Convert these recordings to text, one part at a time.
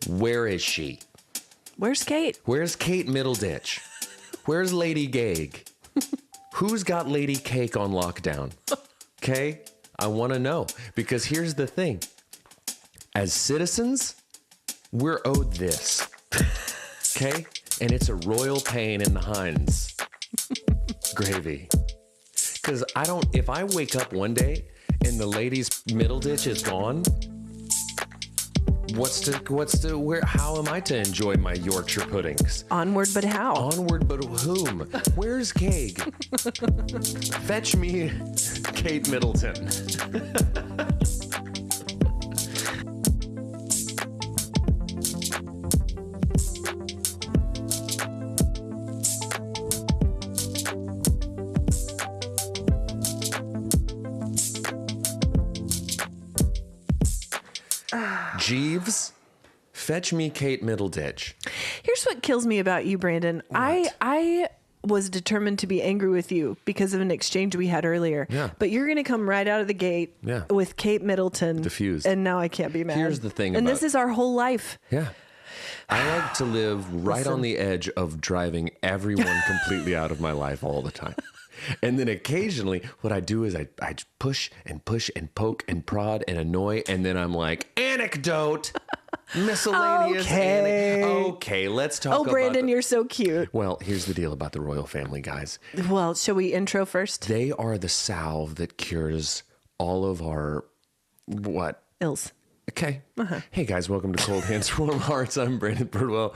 Where is she? Where's Kate? Where's Kate Middleditch? Where's Lady Gag? Who's got Lady Cake on lockdown? Okay? I want to know. Because here's the thing. As citizens, we're owed this. Okay? And it's a royal pain in the hinds. Gravy. Because if I wake up one day and the lady's Middleditch is gone, how am I to enjoy my Yorkshire puddings? Onward, but how? Onward, but whom? Where's Keg? Fetch me Kate Middleton. Jeeves, fetch me Kate Middleditch. Here's what kills me about you, Brandon. I was determined to be angry with you because of an exchange we had earlier. Yeah. But you're going to come right out of the gate with Kate Middleton. Diffused. And now I can't be mad. Here's the thing and this is our whole life. Yeah. I like to live right on the edge of driving everyone completely out of my life all the time. And then occasionally what I do is I push and poke and prod and annoy. And then I'm like, anecdote, miscellaneous. Okay, let's talk about... Oh, Brandon, you're so cute. Well, here's the deal about the royal family, guys. Well, shall we intro first? They are the salve that cures all of our... what? Ills. Okay. Hey, guys, welcome to Cold Hands, Warm Hearts. I'm Brandon Birdwell.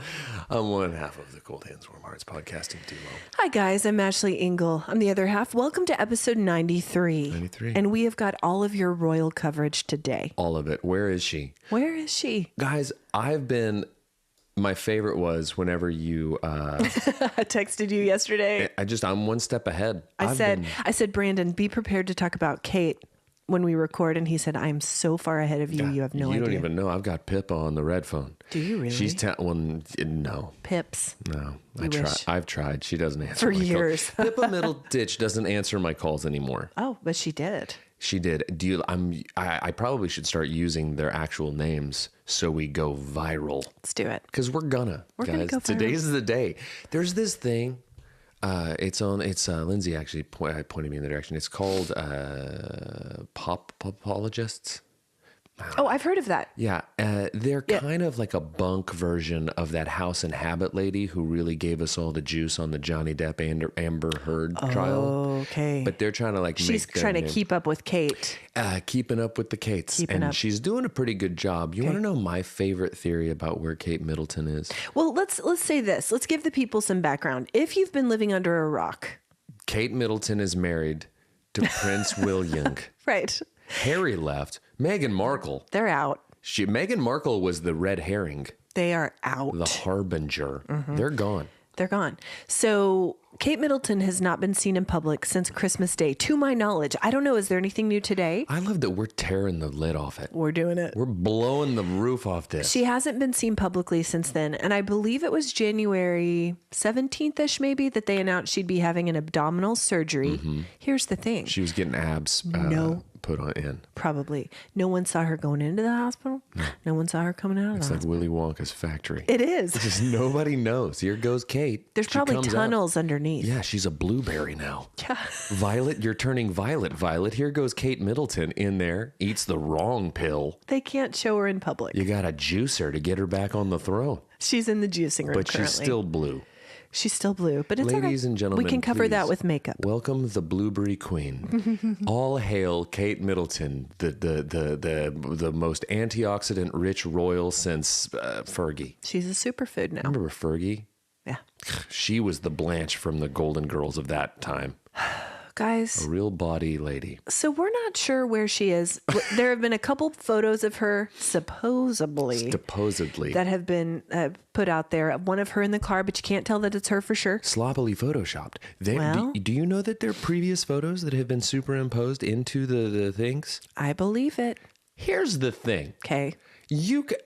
I'm one half of the Cold Hands, Warm Hearts podcasting duo. Hi, guys. I'm Ashley Engle. I'm the other half. Welcome to episode 93. 93. And we have got all of your royal coverage today. All of it. Where is she? Where is she? Guys, my favorite was whenever you... I texted you yesterday. I'm one step ahead. I said, Brandon, be prepared to talk about Kate when we record, and he said, I'm so far ahead of you, you have no idea. You don't even know. I've got Pippa on the red phone. Do you really? She's no. Pips. No. I've tried. She doesn't answer for my years. calls. Pippa Middleditch doesn't answer my calls anymore. Oh, but she did. She did. I probably should start using their actual names so we go viral. Let's do it. Because we're gonna go viral. Today's the day. There's this thing. It's Lindsay actually pointed me in the direction. It's called popologists. Oh, I've heard of that. Yeah. They're kind of like a bunk version of that House and Habit lady who really gave us all the juice on the Johnny Depp and Amber Heard trial. Okay. But they're trying to she's trying to keep up with Kate. Keeping up with the Kates. She's doing a pretty good job. You want to know my favorite theory about where Kate Middleton is? Well, let's say this. Let's give the people some background. If you've been living under a rock. Kate Middleton is married to Prince William. Right. Harry left. Meghan Markle. They're out. Meghan Markle was the red herring. They are out. The harbinger. Mm-hmm. They're gone. They're gone. So Kate Middleton has not been seen in public since Christmas Day, to my knowledge. I don't know. Is there anything new today? I love that we're tearing the lid off it. We're doing it. We're blowing the roof off this. She hasn't been seen publicly since then. And I believe it was January 17th-ish maybe that they announced she'd be having an abdominal surgery. Mm-hmm. Here's the thing. She was getting abs put on in. Probably. No one saw her going into the hospital. No one saw her coming out of the hospital. It's like Willy Wonka's factory. It is. Just nobody knows. Here goes Kate. There's probably tunnels underneath. Yeah, she's a blueberry now. Yeah. Violet, you're turning violet. Violet, here goes Kate Middleton in there, eats the wrong pill. They can't show her in public. You got to juice her to get her back on the throne. She's in the juicing room But currently. she's still blue. She's still blue, but it's Ladies and gentlemen, we can cover that with makeup. Welcome the Blueberry Queen. All hail Kate Middleton, the most antioxidant rich royal since Fergie. She's a superfood now. Remember Fergie? Yeah. She was the Blanche from the Golden Girls of that time. Guys. A real body lady. So we're not sure where she is. There have been a couple photos of her, supposedly, that have been put out there. One of her in the car, but you can't tell that it's her for sure. Sloppily photoshopped. Do you know that there are previous photos that have been superimposed into the things? I believe it. Here's the thing. Okay.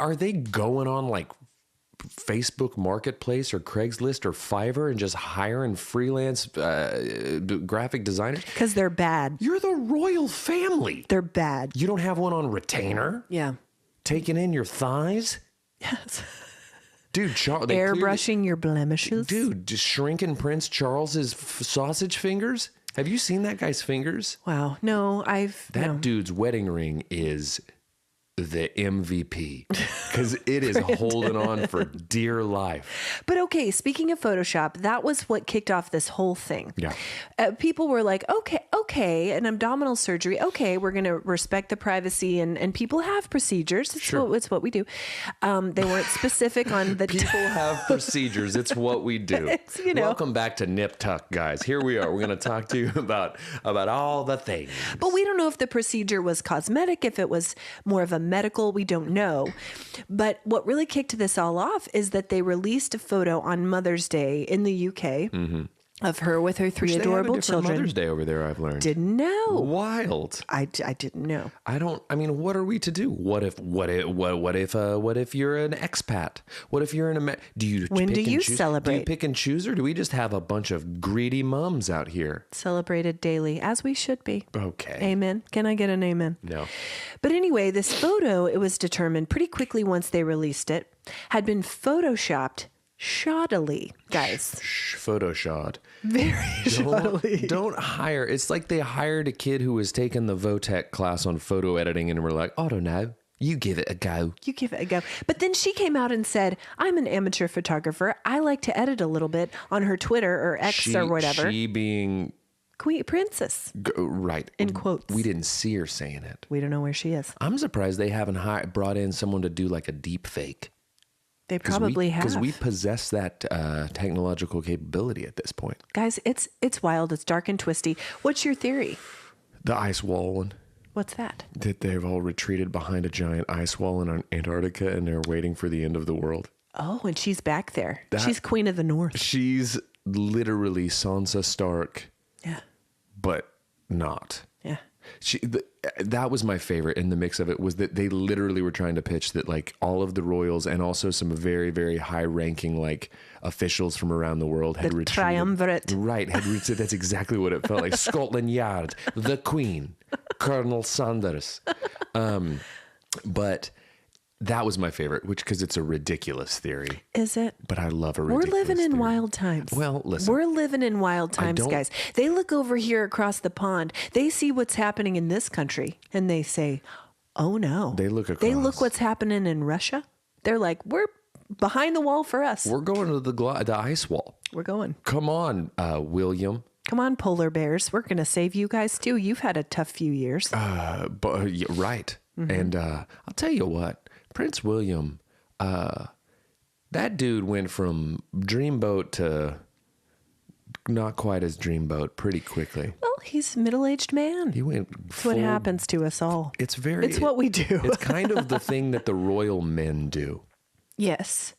Are they going on like Facebook Marketplace or Craigslist or Fiverr and just hiring freelance graphic designers? Because they're bad. You're the royal family. They're bad. You don't have one on retainer? Yeah. Taking in your thighs? Yes. Dude, airbrushing your blemishes. Dude, just shrinking Prince Charles's sausage fingers. Have you seen that guy's fingers? Wow. No, That dude's wedding ring is the MVP because it is holding on for dear life. But okay, speaking of Photoshop, that was what kicked off this whole thing. Yeah. People were like, okay, an abdominal surgery. Okay, we're going to respect the privacy and people have procedures. It's what we do. They weren't specific on the people have procedures. It's what we do. Welcome back to Nip Tuck, guys. Here we are. We're going to talk to you about all the things. But we don't know if the procedure was cosmetic, if it was more of a medical, we don't know. But what really kicked this all off is that they released a photo on Mother's Day in the UK of her with her three adorable children. Mother's Day over there, I've learned. Didn't know. Wild. I didn't know. What are we to do? What if you're an expat? What if you're when do you celebrate? Do you pick and choose, or do we just have a bunch of greedy mums out here? Celebrated daily, as we should be. Okay. Amen. Can I get an amen? No. But anyway, this photo, it was determined pretty quickly once they released it, had been photoshopped shoddily, guys. Photoshop. Very shoddily. Don't hire. It's like they hired a kid who was taking the Votech class on photo editing and were like, I don't know. You give it a go. But then she came out and said, I'm an amateur photographer. I like to edit a little bit on her Twitter or X or whatever. She being... Queen Princess. Right. In quotes. We didn't see her saying it. We don't know where she is. I'm surprised they haven't brought in someone to do like a deep fake. They probably have. Because we possess that technological capability at this point. Guys, it's wild. It's dark and twisty. What's your theory? The ice wall one. What's that? That they've all retreated behind a giant ice wall in Antarctica and they're waiting for the end of the world. Oh, and she's back there. She's Queen of the North. She's literally Sansa Stark. Yeah. But not. Yeah. That was my favorite in the mix of it, was that they literally were trying to pitch that like all of the royals and also some very, very high ranking like officials from around the world had retreated. Triumvirate. Right. That's exactly what it felt like. Scotland Yard, the Queen, Colonel Sanders. But that was my favorite, because it's a ridiculous theory. Is it? But I love a ridiculous We're living in theory. wild times. Well, listen. We're living in wild times, guys. They look over here across the pond. They see what's happening in this country, and they say, oh, no. They look what's happening in Russia. They're like, we're behind the wall for us. We're going to the ice wall. We're going. Come on, William. Come on, polar bears. We're going to save you guys, too. You've had a tough few years. Right. Mm-hmm. And I'll tell you what. Prince William, that dude went from dreamboat to not quite as dreamboat pretty quickly. Well, he's a middle-aged man. He went That's what happens to us all. It's what we do. It's kind of the thing that the royal men do. Yes.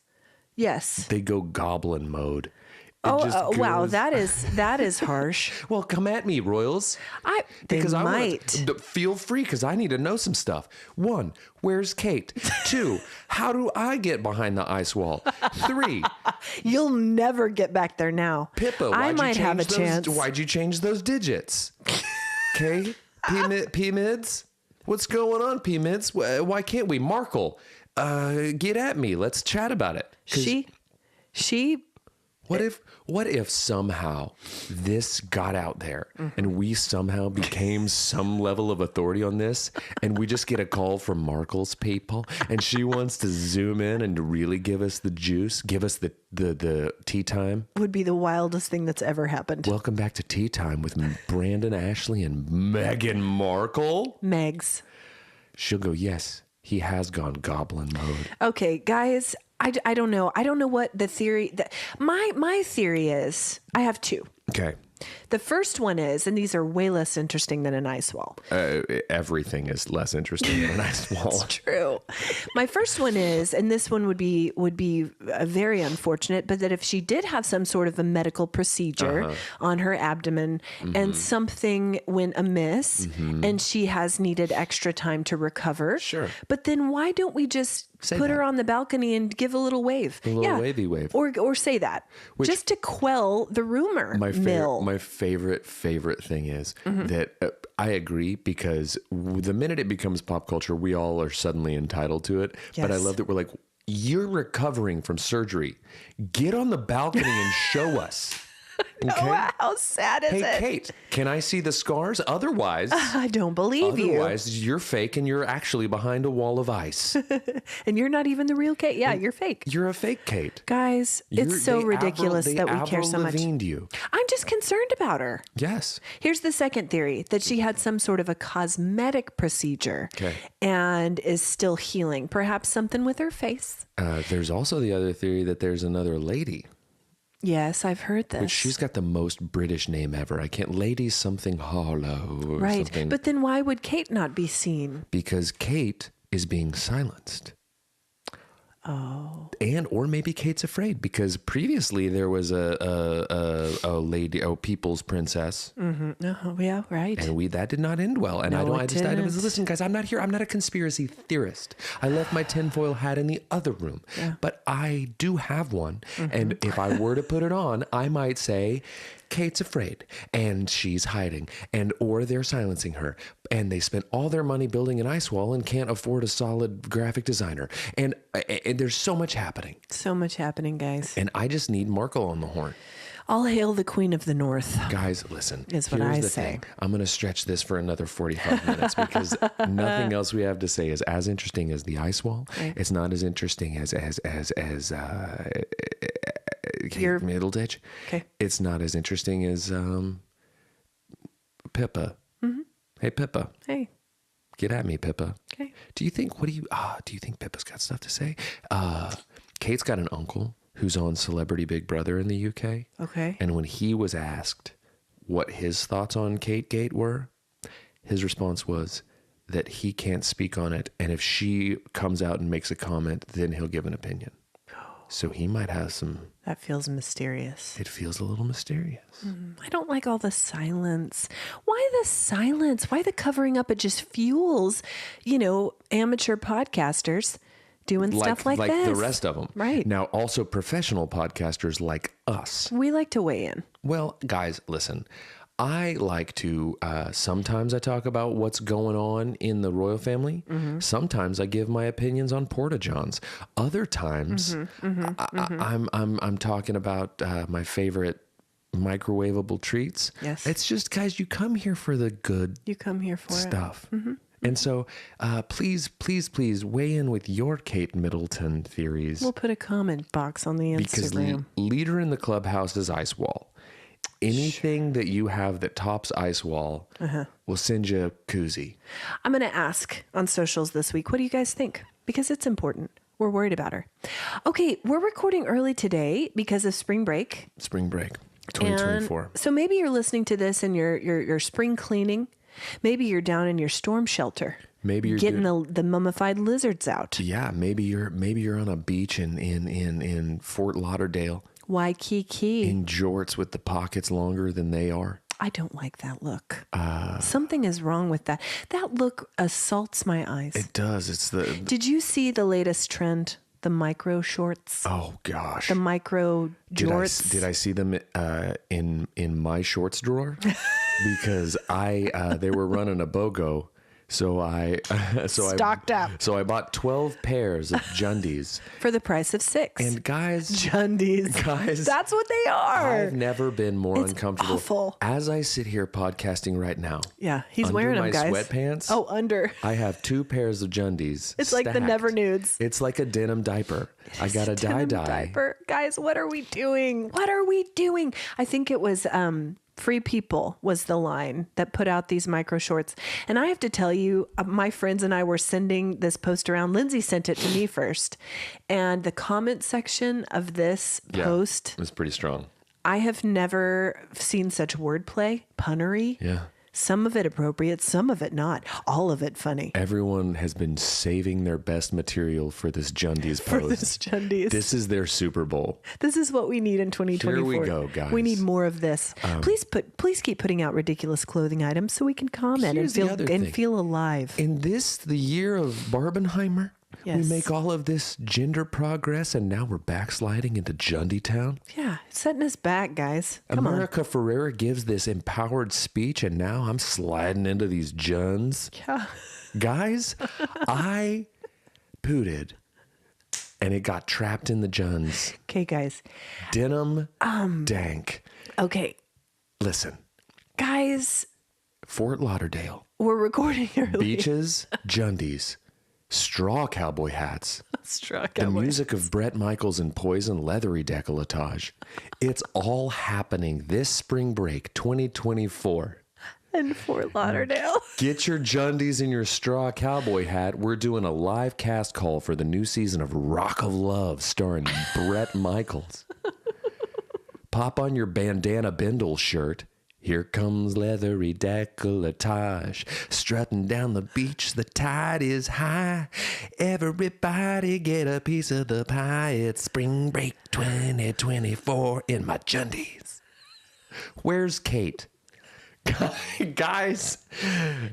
They go goblin mode. Wow, that is harsh. Well, come at me, royals. They might. Feel free, because I need to know some stuff. 1, where's Kate? 2, how do I get behind the ice wall? 3, you'll never get back there now. Pippa, I might have a chance. Why'd you change those digits? Okay, P-mids? What's going on, P-mids? Why can't we? Markle, get at me. Let's chat about it. She. What if somehow this got out there and we somehow became some level of authority on this, and we just get a call from Markle's people and she wants to zoom in and really give us the juice, give us the tea time? Would be the wildest thing that's ever happened. Welcome back to Tea Time with Brandon Ashley and Meghan Markle. Megs. She'll go, yes, he has gone goblin mode. Okay, guys. I don't know. I don't know what the theory... My theory is... I have 2. Okay. The first one is, and these are way less interesting than an ice wall. Everything is less interesting than an ice wall. It's true. My first one is, and this one would be very unfortunate, but that if she did have some sort of a medical procedure on her abdomen and something went amiss and she has needed extra time to recover. Sure. But then why don't we just put her on the balcony and give a little wave? A little wavy wave. Or say that. Just to quell the rumor mill. My favorite thing is that I agree, because the minute it becomes pop culture, we all are suddenly entitled to it. Yes. But I love that we're like, You're recovering from surgery. Get on the balcony and show us. Okay? Oh, how sad is it? Hey, Kate, can I see the scars? Otherwise, I don't believe you. otherwise you're fake and you're actually behind a wall of ice. And you're not even the real Kate. Yeah, you're fake. You're a fake Kate. Guys, it's so ridiculous that we care so much. You. I'm just concerned about her. Yes. Here's the second theory, that she had some sort of a cosmetic procedure and is still healing. Perhaps something with her face. There's also the other theory that there's another lady. Yes, I've heard this. But she's got the most British name ever. I can't, Lady something Harlow or right. something. But then why would Kate not be seen? Because Kate is being silenced. Oh. And or maybe Kate's afraid because previously there was a lady, people's princess. Mm-hmm. Oh, yeah, right. And I did not end well. And No, I decided, listen, guys, I'm not a conspiracy theorist. I left my tinfoil hat in the other room, but I do have one. Mm-hmm. And if I were to put it on, I might say, Kate's afraid and she's hiding, or they're silencing her, and they spent all their money building an ice wall and can't afford a solid graphic designer. And there's so much happening. So much happening, guys. And I just need Markle on the horn. All hail the Queen of the North. Guys, listen. Is what I say. Thing. I'm going to stretch this for another 45 minutes because nothing else we have to say is as interesting as the ice wall. Right. It's not as interesting as Middleditch. Okay. It's not as interesting as Pippa. Mm-hmm. Hey, Pippa. Hey. Get at me, Pippa. Okay. Do you think Pippa's got stuff to say? Kate's got an uncle who's on Celebrity Big Brother in the UK. Okay. And when he was asked what his thoughts on Kate Gate were, his response was that he can't speak on it. And if she comes out and makes a comment, then he'll give an opinion. So he might have some... That feels mysterious. It feels a little mysterious. I don't like all the silence. Why the silence? Why the covering up? It just fuels, amateur podcasters doing stuff like this. Like the rest of them. Right. Now, also professional podcasters like us. We like to weigh in. Well, guys, listen. I like to, sometimes I talk about what's going on in the royal family. Mm-hmm. Sometimes I give my opinions on porta-johns. Other times I'm talking about my favorite microwavable treats. Yes. It's just, guys, you come here for the good You come here for stuff. It. Mm-hmm. And so please weigh in with your Kate Middleton theories. We'll put a comment box on the Instagram. Because leader in the clubhouse is Ice Wall. Anything that you have that tops Ice Wall will send you a koozie. I'm going to ask on socials this week, what do you guys think? Because it's important. We're worried about her. Okay, we're recording early today because of spring break. Spring break, 2024. And so maybe you're listening to this and you're spring cleaning. Maybe you're down in your storm shelter. Maybe you're getting the mummified lizards out. Yeah, maybe you're on a beach in Fort Lauderdale. Waikiki. In jorts with the pockets longer than they are. I don't like that look. Something is wrong with that. That look assaults my eyes. It does. Did you see the latest trend? The micro shorts. Oh gosh. The micro jorts. Did I see them in my shorts drawer? Because they were running a BOGO. So I stocked up. So I bought 12 pairs of Jundies for the price of 6. And guys, Jundies, that's what they are. I've never been more uncomfortable. Awful. As I sit here podcasting right now. Yeah, he's wearing them, guys. Under my sweatpants. Oh, under. I have 2 pairs of Jundies. It's stacked. like the Never Nudes. It's like a denim diaper. I got a dye diaper. Guys, what are we doing? What are we doing? I think it was Free People was the line that put out these micro shorts. And I have to tell you, my friends and I were sending this post around. Lindsay sent it to me first. And the comment section of this post was pretty strong. I have never seen such wordplay, punnery. Yeah. Some of it appropriate, some of it not. All of it funny. Everyone has been saving their best material for this Jundies post. This is their Super Bowl. This is what we need in 2024. Here we go, guys. We need more of this. Please keep putting out ridiculous clothing items so we can comment and feel alive. In the year of Barbenheimer, yes. We make all of this gender progress, and now we're backsliding into Jundy Town. Yeah, setting us back, guys. Come America on. Ferrera gives this empowered speech, and now I'm sliding into these Juns. Yeah. Guys, I pooted and it got trapped in the juns. Okay, guys. Denim dank. Okay, Listen, guys, Fort Lauderdale. we're recording early. Beaches, jundies, straw cowboy hats. Struck The music of Bret Michaels and Poison, leathery decolletage. It's all happening this spring break 2024. in Fort Lauderdale. Get your jundies and your straw cowboy hat. We're doing a live cast call for the new season of Rock of Love starring Bret Michaels. Pop on your bandana bindle shirt. Here comes leathery decolletage, strutting down the beach, the tide is high. Everybody get a piece of the pie. It's spring break 2024 in my jundies. Where's Kate? Guys,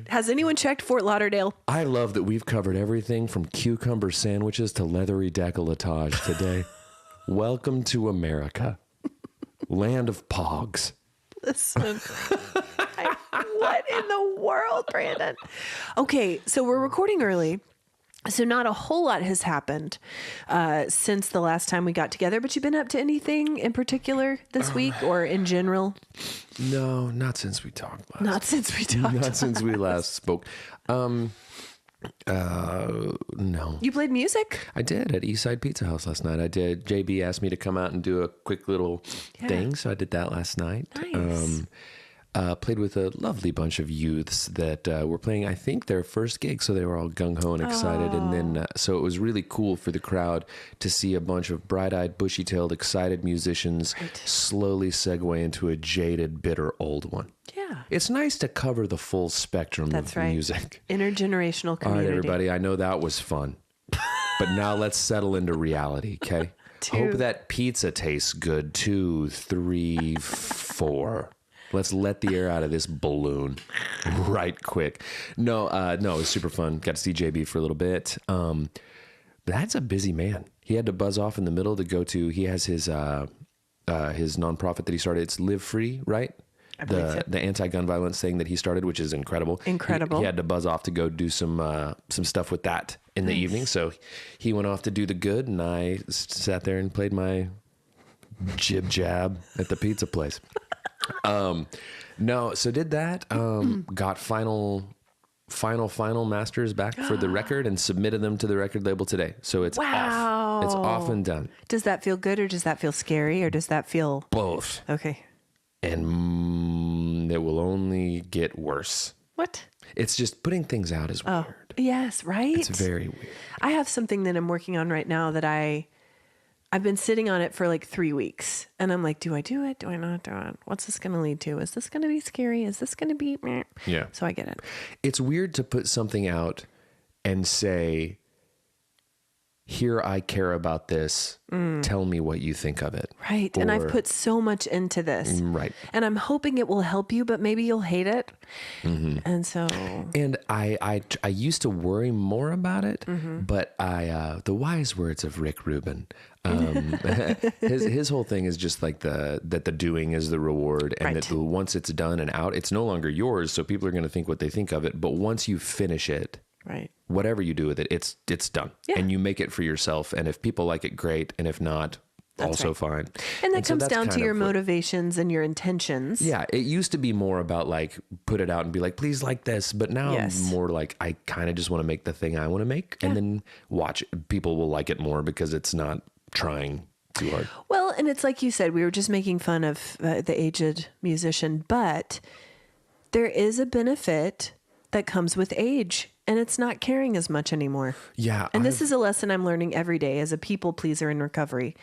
Has anyone checked Fort Lauderdale? I love that we've covered everything from cucumber sandwiches to leathery decolletage today. Welcome to America, land of pogs. Listen. What in the world, Brandon? Okay, so we're recording early. So not a whole lot has happened since the last time we got together, but you've been up to anything in particular this week or in general? No, not since we talked last. Not since we talked. Not since we last spoke. No. You played music? I did at Eastside Pizza House last night. I did. JB asked me to come out and do a quick little thing, so I did that last night. Nice. Played with a lovely bunch of youths that were playing, I think, their first gig, so they were all gung-ho and excited. And then, so it was really cool for the crowd to see a bunch of bright-eyed, bushy-tailed, excited musicians slowly segue into a jaded, bitter old one. Yeah. It's nice to cover the full spectrum of music. Intergenerational community. All right, everybody, I know that was fun. But now let's settle into reality, okay? Hope that pizza tastes good. 2, 3, 4. Let's let the air out of this balloon right quick. No, it was super fun. Got to see JB for a little bit. That's a busy man. He had to buzz off in the middle to go to, he has his nonprofit that he started. It's Live Free, right? The anti-gun violence thing that he started, which is incredible. Incredible. He had to buzz off to go do some stuff with that in the evening. So he went off to do the good, and I sat there and played my jib jab at the pizza place. No, so did that, got final masters back for the record and submitted them to the record label today. So it's off. It's off and done. Does that feel good or does that feel scary or does that feel... Both. Okay. And it will only get worse. What? It's just putting things out is weird. Yes, right? It's very weird. I have something that I'm working on right now that I've been sitting on it for like 3 weeks. And I'm like, do I do it? Do I not do it? What's this going to lead to? Is this going to be scary? Is this going to be meh? Yeah. So I get it. It's weird to put something out and say, here, I care about this. Tell me what you think of it. Right. And I've put so much into this. Right. And I'm hoping it will help you, but maybe you'll hate it. Mm-hmm. And so. And I used to worry more about it, but the wise words of Rick Rubin, his whole thing is just like that the doing is the reward, and that once it's done and out, it's no longer yours. So people are going to think what they think of it. But once you finish it, right, whatever you do with it, it's done, and you make it for yourself. And if people like it, great, and if not, also fine. And that comes down to your motivations and your intentions. Yeah, it used to be more about like put it out and be like, please like this, but now I'm more like I kind of just want to make the thing I want to make, and then watch people will like it more because it's not trying too hard. Well, and it's like you said, we were just making fun of the aged musician, but there is a benefit that comes with age. And it's not caring as much anymore. Yeah. And this is a lesson I'm learning every day as a people pleaser in recovery.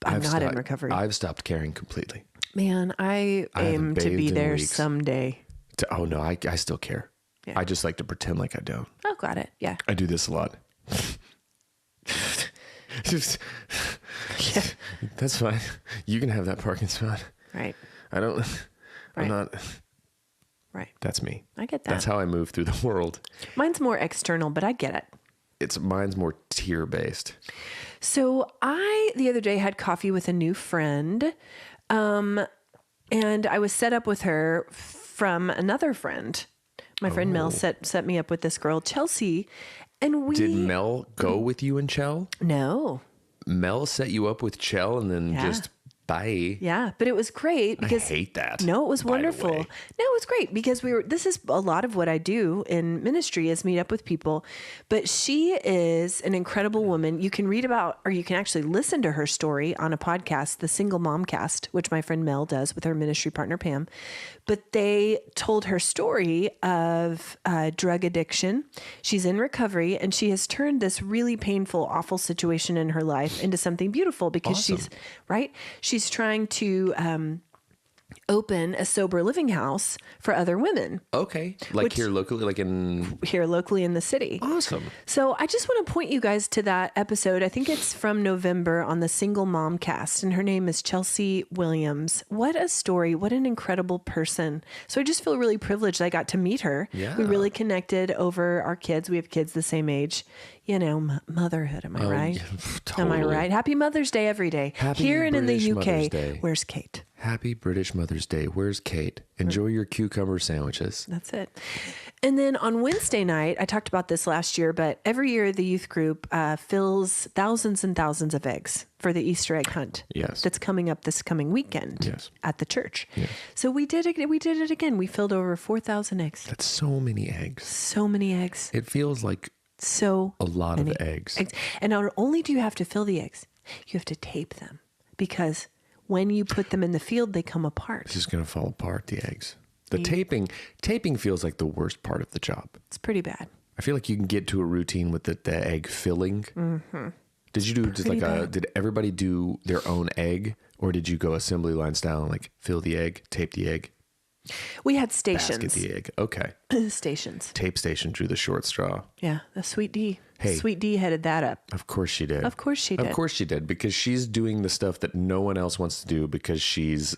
I'm not in recovery. I've stopped caring completely. Man, I aim to be there someday. Oh, no, I still care. Yeah. I just like to pretend like I don't. Oh, got it. Yeah. I do this a lot. That's fine. You can have that parking spot. Right. I'm not... Right. That's me. I get that. That's how I move through the world. Mine's more external, but I get it. Mine's more tier based. So I, the other day, had coffee with a new friend, and I was set up with her from another friend. My friend Mel set me up with this girl, Chelsea, and we... Did Mel go with you and Chell? No. Mel set you up with Chell and then just bye. Yeah, but it was great because I hate that. No, it was by the wonderful. way. No, it was great because this is a lot of what I do in ministry is meet up with people. But she is an incredible woman. You can read about, or you can actually listen to her story on a podcast, the Single Mom Cast, which my friend Mel does with her ministry partner, Pam. But they told her story of drug addiction. She's in recovery and she has turned this really painful, awful situation in her life into something beautiful because she's trying to open a sober living house for other women. Okay. Like here locally, Here locally in the city. Awesome. So I just want to point you guys to that episode. I think it's from November on the Single Mom Cast, and her name is Chelsea Williams. What a story. What an incredible person. So I just feel really privileged I got to meet her. Yeah. We really connected over our kids. We have kids the same age. You know, motherhood. Am I right? Yeah, totally. Am I right? Happy Mother's Day every day. Happy Here and British in the Mother's UK. Day. Where's Kate? Happy British Mother's Day. Where's Kate? Enjoy your cucumber sandwiches. That's it. And then on Wednesday night, I talked about this last year, but every year the youth group fills thousands and thousands of eggs for the Easter egg hunt. Yes. That's coming up this coming weekend. Yes. At the church. Yes. So we did it again. We filled over 4,000 eggs. That's so many eggs. So many eggs. It feels like So a lot of many eggs. And not only do you have to fill the eggs, you have to tape them because when you put them in the field, they come apart. It's just going to fall apart, the eggs. The taping feels like the worst part of the job. It's pretty bad. I feel like you can get to a routine with the egg filling. Mm-hmm. Did you do just like did everybody do their own egg, or did you go assembly line style and like fill the egg, tape the egg, We had stations. basket the egg? Okay. Stations. Tape station drew the short straw. Yeah, the Sweet D. Hey. Sweet D headed that up. Of course she did. Of course she did. Of course she did, because she's doing the stuff that no one else wants to do because she's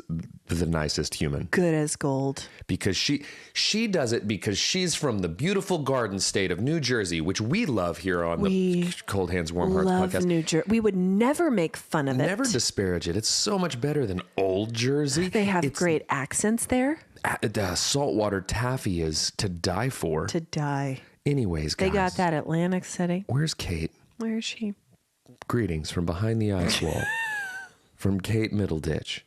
the nicest human. Good as gold. Because she does it because she's from the beautiful garden state of New Jersey, which we love here on the Cold Hands, Warm Hearts Love podcast. New Jersey. We would never make fun of it. Never disparage it. It's so much better than Old Jersey. They have great accents there. The saltwater taffy is to die for. To die. Anyways, guys. They got that Atlantic City. Where's Kate? Where is she? Greetings from behind the ice wall. From Kate Middleditch.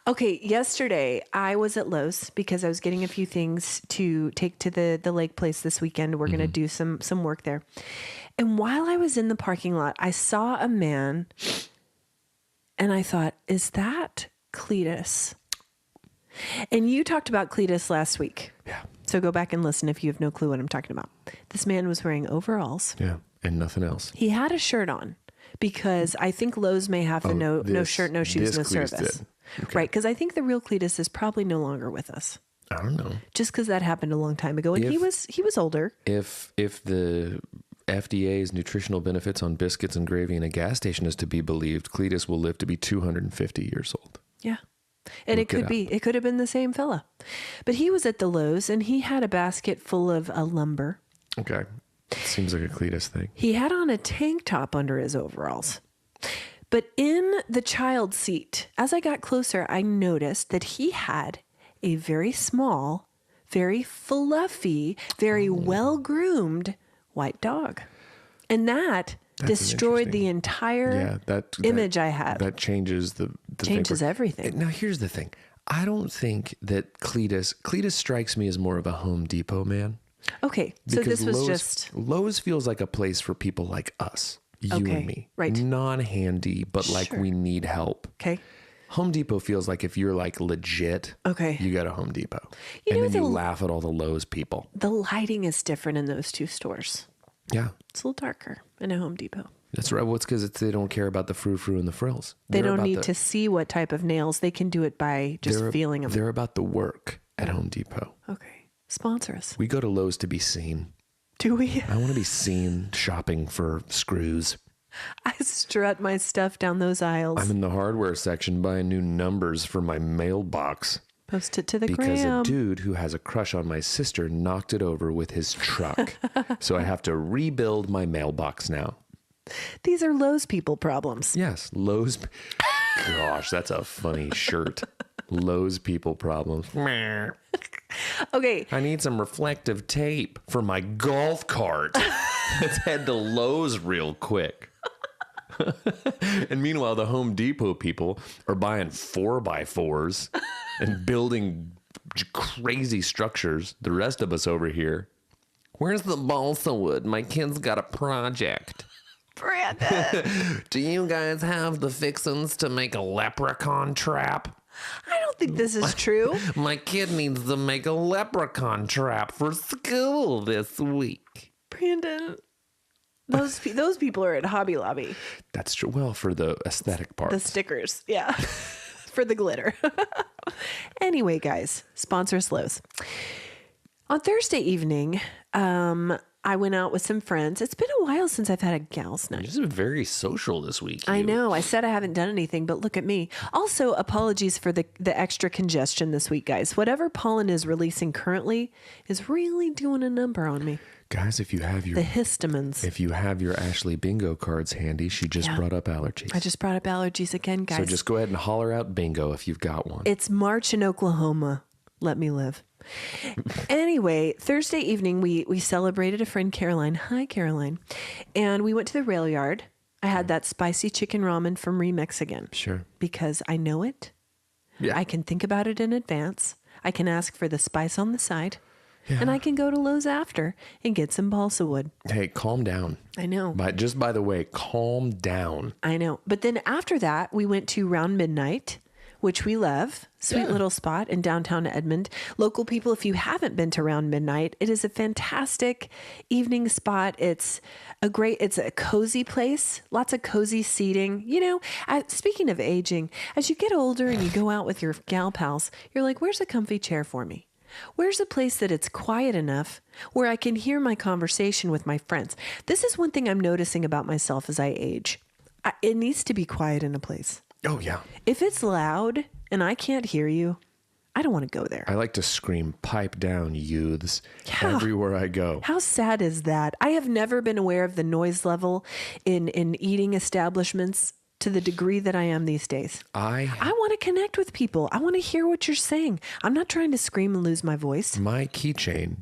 Okay, yesterday I was at Lowe's because I was getting a few things to take to the lake place this weekend. We're going to do some work there. And while I was in the parking lot, I saw a man and I thought, is that Cletus? And you talked about Cletus last week. Yeah. So go back and listen if you have no clue what I'm talking about. This man was wearing overalls. Yeah. And nothing else. He had a shirt on because I think Lowe's may have the no shirt, no shoes, no Cletus service. did. Okay. Right. Because I think the real Cletus is probably no longer with us. I don't know. Just because that happened a long time ago. And he was older. If the FDA's nutritional benefits on biscuits and gravy in a gas station is to be believed, Cletus will live to be 250 years old. Yeah. And it could have been the same fella. But he was at the Lowe's and he had a basket full of lumber. Okay. Seems like a Cletus thing. He had on a tank top under his overalls. But in the child seat, as I got closer, I noticed that he had a very small, very fluffy, very well-groomed white dog. And that's destroyed the entire image I have. That changes the changes everything. Now, here's the thing. I don't think that Cletus strikes me as more of a Home Depot man. Okay, so Because this was Lowe's feels like a place for people like us, you and me. Right. Non-handy, but like we need help. Okay. Home Depot feels like if you're like legit, you go to Home Depot. And then you laugh at all the Lowe's people. The lighting is different in those two stores. Yeah. It's a little darker in a Home Depot. That's right. Well, it's because they don't care about the frou-frou and the frills. They don't need to see what type of nails. They can do it by just feeling them. They're about the work at Home Depot. Okay. Sponsor us. We go to Lowe's to be seen. Do we? I want to be seen shopping for screws. I strut my stuff down those aisles. I'm in the hardware section buying new numbers for my mailbox. Post it to the because gram. a dude who has a crush on my sister knocked it over with his truck. So I have to rebuild my mailbox now. These are Lowe's people problems. Yes, Lowe's. Gosh, that's a funny shirt. Lowe's people problems. Okay. I need some reflective tape for my golf cart. Let's head to Lowe's real quick. And meanwhile, the Home Depot people are buying 4x4s and building crazy structures. The rest of us over here, where's the balsa wood? My kid's got a project. Brandon. Do you guys have the fixins to make a leprechaun trap? I don't think this is true. My kid needs to make a leprechaun trap for school this week. Brandon, those people are at Hobby Lobby. That's true. Well, for the aesthetic part. The stickers, yeah. For the glitter. Anyway, guys, sponsor us Lowe's. On Thursday evening, I went out with some friends. It's been a while since I've had a gals night. This is very social this week. I know. I said I haven't done anything, but look at me. Also, apologies for the extra congestion this week, guys. Whatever pollen is releasing currently is really doing a number on me. Guys, if you have The histamines. if you have your Ashley bingo cards handy, she just brought up allergies. I just brought up allergies again, guys. So just go ahead and holler out bingo if you've got one. It's March in Oklahoma. Let me live. Anyway, Thursday evening, we celebrated a friend, Caroline. Hi, Caroline. And we went to the rail yard. I had that spicy chicken ramen from Remix again. Sure. Because I know it. Yeah. I can think about it in advance. I can ask for the spice on the side. Yeah. And I can go to Lowe's after and get some balsa wood. Hey, calm down. I know. But just by the way, calm down. I know. But then after that, we went to Round Midnight, which we love. Sweet little spot in downtown Edmond. Local people, if you haven't been to Round Midnight, it is a fantastic evening spot. It's a cozy place, lots of cozy seating. You know, speaking of aging, as you get older and you go out with your gal pals, you're like, where's a comfy chair for me? Where's a place that it's quiet enough where I can hear my conversation with my friends? This is one thing I'm noticing about myself as I age. It needs to be quiet in a place. Oh, yeah. If it's loud and I can't hear you, I don't want to go there. I like to scream, pipe down, youths, Yeah. everywhere I go. How sad is that? I have never been aware of the noise level in eating establishments to the degree that I am these days. I want to connect with people. I want to hear what you're saying. I'm not trying to scream and lose my voice. My keychain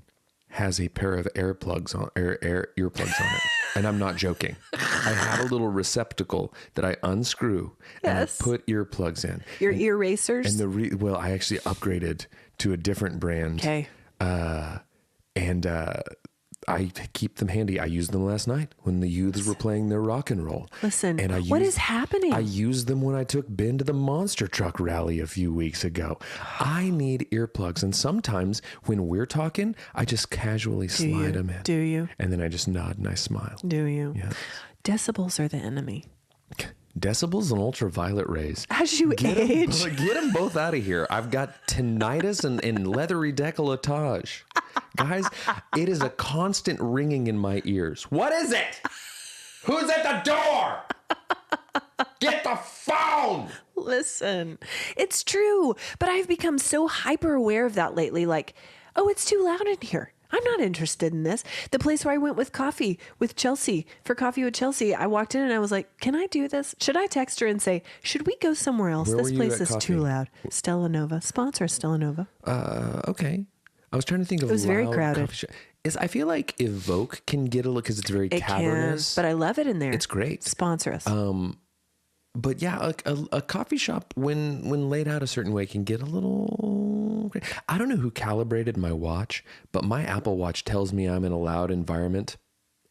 has a pair of earplugs on it. And I'm not joking. I have a little receptacle that I unscrew and I put earplugs in. Your ear racers? And well, I actually upgraded to a different brand. Okay. And I keep them handy. I used them last night when the youths were playing their rock and roll. Listen, what is happening? I used them when I took Ben to the monster truck rally a few weeks ago. I need earplugs. And sometimes when we're talking, I just casually slide them in. Do you? And then I just nod and I smile. Do you? Yeah. Decibels are the enemy. Decibels and ultraviolet rays. As you age. Get them both out of here. I've got tinnitus and leathery décolletage. Guys, it is a constant ringing in my ears. What is it? Who's at the door? Get the phone. Listen, it's true. But I've become so hyper aware of that lately. Like, oh, it's too loud in here. I'm not interested in this. The place where I went with coffee with Chelsea, I walked in and I was like, can I do this? Should I text her and say, should we go somewhere else? Where This were you place at is too loud. Stella Nova. Sponsor Stella Nova. Okay. I was trying to think of It was very loud crowded. coffee I feel like Evoke can get a look because it's very cavernous. But I love it in there. It's great. Sponsor us. But yeah, a coffee shop when laid out a certain way can get a little. I don't know who calibrated my watch, but my Apple Watch tells me I'm in a loud environment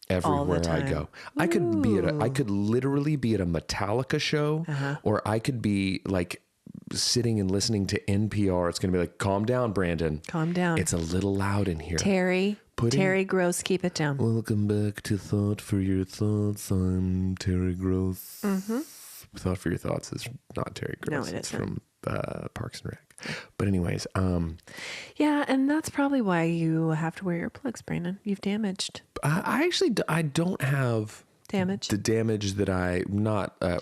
everywhere I go. I could literally be at a Metallica show, or I could be like sitting and listening to NPR. It's going to be like, calm down, Brandon. Calm down. It's a little loud in here. Terry Gross, keep it down. Welcome back to Thought for Your Thoughts. I'm Terry Gross. Mm-hmm. Thought for Your Thoughts is not Terry Gross. No, it's from Parks and Rec. But anyways, yeah, and that's probably why you have to wear earplugs, Brandon. You've damaged. I don't have damage. The damage that I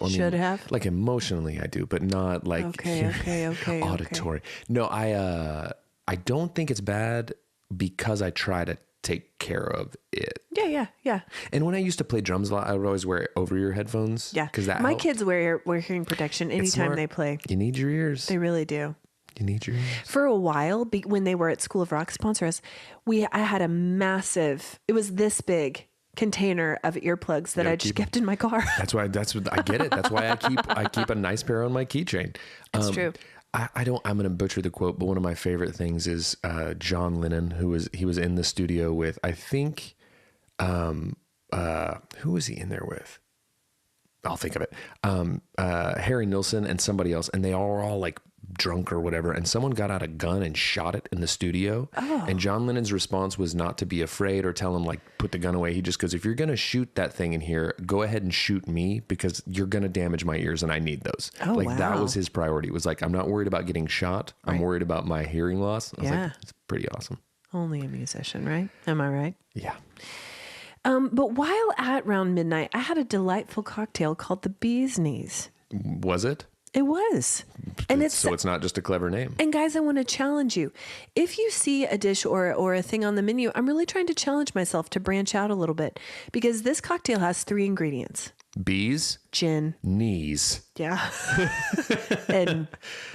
should have. Like emotionally, I do, but not like auditory. Okay. No, I don't think it's bad because I try to take care of it. Yeah. And when I used to play drums a lot, I would always wear over-ear headphones. Yeah, because that my helped. kids wear hearing protection anytime they play. You need your ears. They really do. You need your ears. For a while, when they were at School of Rock sponsor us, I had a massive, it was this big container of earplugs that I just kept in my car. That's what I get it. That's why I keep a nice pair on my keychain. That's true. I'm going to butcher the quote, but one of my favorite things is John Lennon, who was in the studio with, I think, who was he in there with? I'll think of it. Harry Nilsson and somebody else, and they all were all like drunk or whatever, and someone got out a gun and shot it in the studio. Oh. And John Lennon's response was not to be afraid or tell him like put the gun away. He just goes, if you're gonna shoot that thing in here, go ahead and shoot me, because you're gonna damage my ears and I need those. Oh, like wow. That was his priority. It was like, I'm not worried about getting shot. I'm worried about my hearing loss. I was like, it's pretty awesome. Only a musician, right? Am I right? Yeah. But while at around midnight, I had a delightful cocktail called the Bee's Knees. Was it? It was. And so it's not just a clever name. And guys, I want to challenge you. If you see a dish or a thing on the menu, I'm really trying to challenge myself to branch out a little bit, because this cocktail has 3 ingredients. Bees, Gin. knees. Yeah. And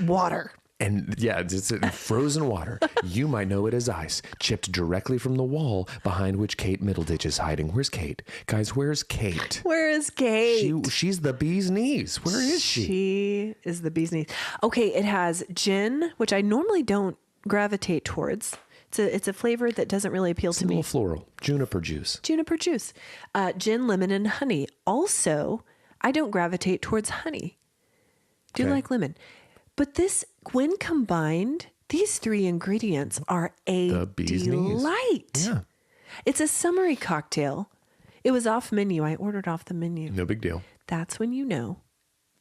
water. And yeah, it's frozen water. You might know it as ice, chipped directly from the wall behind which Kate Middleditch is hiding. Where's Kate? Guys, where's Kate? Where is Kate? She's the bee's knees. Where is she? She is the bee's knees. Okay, it has gin, which I normally don't gravitate towards. It's a flavor that doesn't really appeal to me. A little floral. Juniper juice. Gin, lemon, and honey. Also, I don't gravitate towards honey. Do like lemon. But this, when combined, these 3 ingredients are a delight. Yeah. It's a summery cocktail. It was off menu. I ordered off the menu. No big deal. That's when you know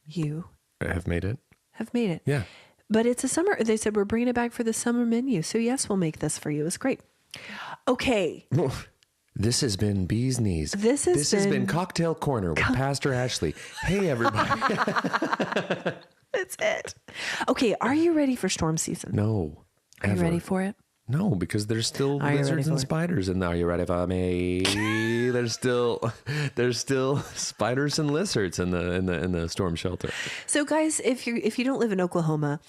you have made it. Yeah. But it's a summer. They said, we're bringing it back for the summer menu. So yes, we'll make this for you. It's great. Okay. This has been Bee's Knees. This has been Cocktail Corner with Pastor Ashley. Hey, everybody. That's it. Okay, are you ready for storm season? No. Are you ready for it? No, because there's still lizards and spiders. And are you ready for me? There's still spiders and lizards in the storm shelter. So, guys, if you don't live in Oklahoma,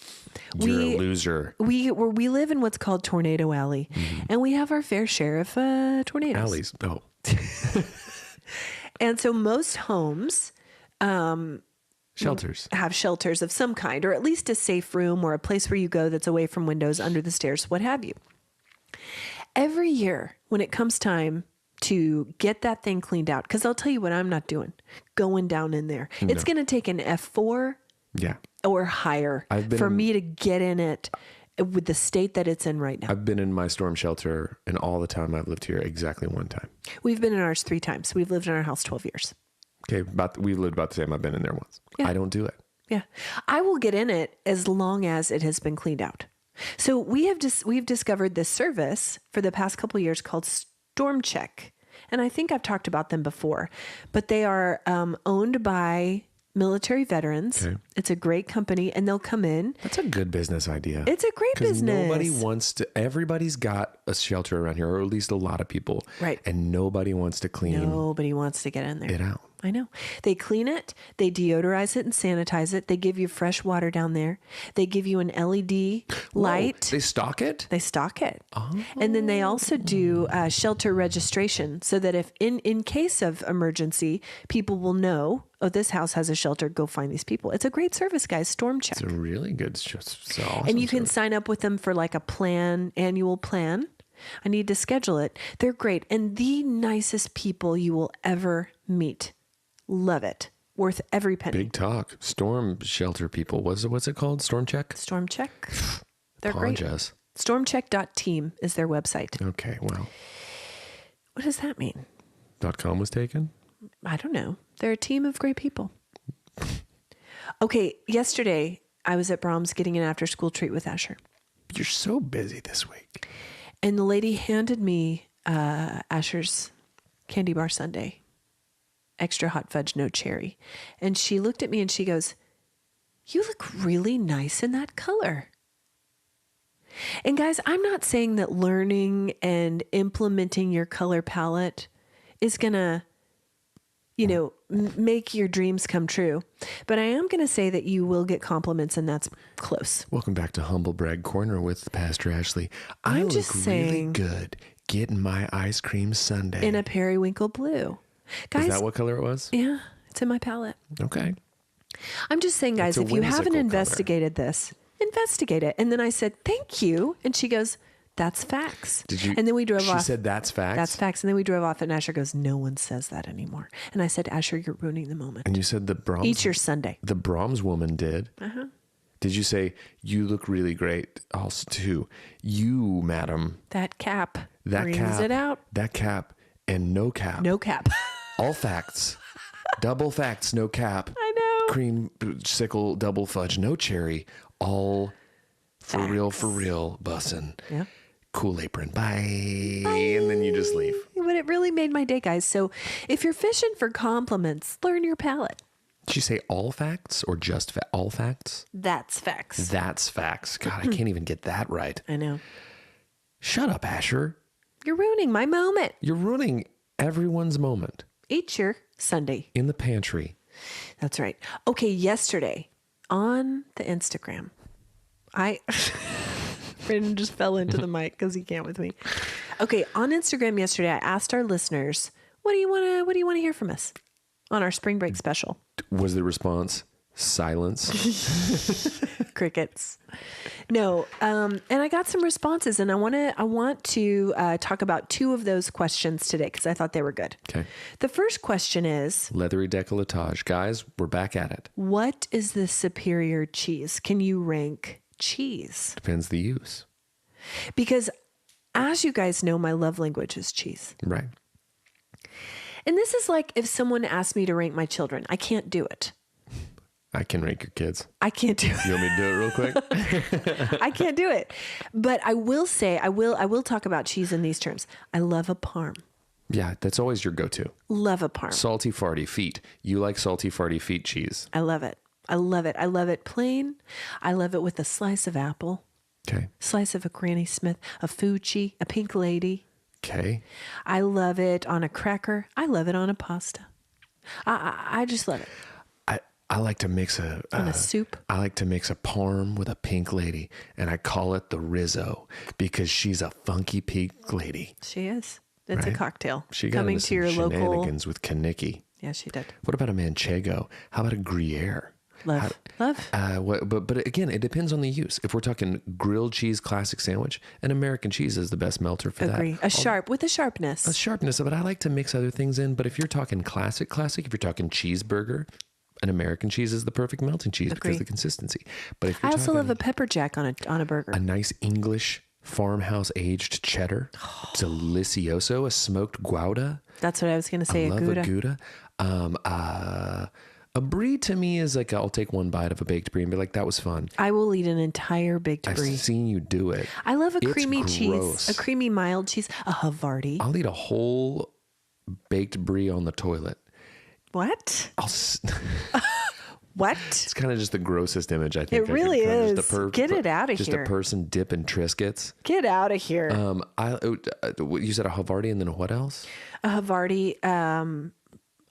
you're a loser. We live in what's called Tornado Alley, and we have our fair share of tornadoes. Alleys. Oh. And so most homes shelters have shelters of some kind, or at least a safe room or a place where you go that's away from windows, under the stairs, what have you. Every year when it comes time to get that thing cleaned out, because I'll tell you what I'm not doing, going down in there. No. It's going to take an F4 or higher for me to get in it with the state that it's in right now. I've been in my storm shelter, and all the time I've lived here exactly 1 time. We've been in ours 3 times. We've lived in our house 12 years. Okay, we've lived about the same. I've been in there once. Yeah. I don't do it. Yeah. I will get in it as long as it has been cleaned out. So we've discovered this service for the past couple of years called Storm Check. And I think I've talked about them before, but they are owned by military veterans. Okay. It's a great company, and they'll come in. That's a good business idea. It's a great business. Everybody's got a shelter around here, or at least a lot of people. Right. And nobody wants to clean. Nobody wants to get in there. It out. I know. They clean it, they deodorize it and sanitize it. They give you fresh water down there. They give you an LED light. They stock it? They stock it. Oh. And then they also do shelter registration, so that if in case of emergency, people will know, oh, this house has a shelter, go find these people. It's a great service, guys. Storm Check. It's a really good awesome and you can sign up with them for like a annual plan. I need to schedule it. They're great. And the nicest people you will ever meet. Love it. Worth every penny. Big talk. Storm shelter people. What's it called? Storm Check? Storm Check. They're Apologize. Great. Stormcheck.team is their website. Okay, well. What does that mean? .com was taken? I don't know. They're a team of great people. Okay, yesterday I was at Brahms getting an after-school treat with Asher. You're so busy this week. And the lady handed me Asher's candy bar sundae. Extra hot fudge, no cherry. And she looked at me and she goes, you look really nice in that color. And guys, I'm not saying that learning and implementing your color palette is going to make your dreams come true. But I am going to say that you will get compliments, and that's close. Welcome back to Humble Brag Corner with Pastor Ashley. I I'm look just saying, really good getting my ice cream sundae. in a periwinkle blue. Guys, Is that what color it was? yeah, it's in my palette. Okay. I'm just saying, guys, It's a if you haven't whimsical investigated this, investigate it. And then I said, thank you. And she goes, that's facts. Did you? And then we drove off. She said that's facts. That's facts. And then we drove off, and Asher goes, no one says that anymore. And I said, Asher, you're ruining the moment. And you said the Brahms. Eat your sundae. The Brahms woman did. Uh-huh. Did you say you look really great? Also, too, you, madam. That cap That brings cap. it out. That cap and no cap. No cap. All facts. Double facts, no cap. I know. Cream sickle, double fudge, no cherry. All for real, bussin'. Yeah. Cool apron. Bye. And then you just leave. But it really made my day, guys. So if you're fishing for compliments, learn your palate. Did you say all facts or just all facts? That's facts. That's facts. God, I can't even get that right. I know. Shut up, Asher. You're ruining my moment. You're ruining everyone's moment. Eat your sundae. In the pantry. That's right. Okay, yesterday on the Instagram, Brandon just fell into the mic because he can't with me. Okay, on Instagram yesterday, I asked our listeners, what do you want to hear from us on our spring break special? Was the response silence? Crickets. No. And I got some responses, and I want to talk about two of those questions today because I thought they were good. Okay. The first question is, Leathery décolletage. Guys, we're back at it. what is the superior cheese? Can you rank cheese? Depends the use. Because as you guys know, my love language is cheese. Right. And this is like if someone asked me to rank my children. I can't do it. I can rank your kids. I can't do it. You want me to do it real quick? I can't do it. But I will say, I will talk about cheese in these terms. I love a parm. Yeah, that's always your go-to. Love a parm. Salty farty feet. You like salty farty feet cheese. I love it. I love it. I love it plain. I love it with a slice of apple, Okay. slice of a Granny Smith, a Fuji, a Pink Lady. Okay. I love it on a cracker. I love it on a pasta. I just love it. I like to mix On a soup. I like to mix a parm with a pink lady, and I call it the Rizzo because she's a funky pink lady. She is. It's a Right? cocktail. She got coming into to your some local. shenanigans with Kanicki. Yeah, she did. What about a manchego? How about a Gruyere? Love. Love. But again, it depends on the use. If we're talking grilled cheese classic sandwich, an American cheese is the best melter for Agree. that. With a sharpness. A sharpness, but I like to mix other things in. But if you're talking classic, if you're talking cheeseburger, an American cheese is the perfect melting cheese because of the consistency. But if you're I also talking love a pepper jack on a burger. a nice English farmhouse aged cheddar, delicioso, a smoked Gouda. That's what I was going to say. I love Gouda. a Gouda. A brie to me is like, I'll take one bite of a baked brie and be like, that was fun. I will eat an entire baked I've brie. seen you do it. I love a It's creamy cheese, gross. a creamy mild cheese, a Havarti. I'll eat a whole baked brie on the toilet. What? It's What? kind of just the grossest image I think. It really is. Just Get it outta Just here. a person dipping Triscuits. Get out of here. You said a Havarti and then what else? A Havarti.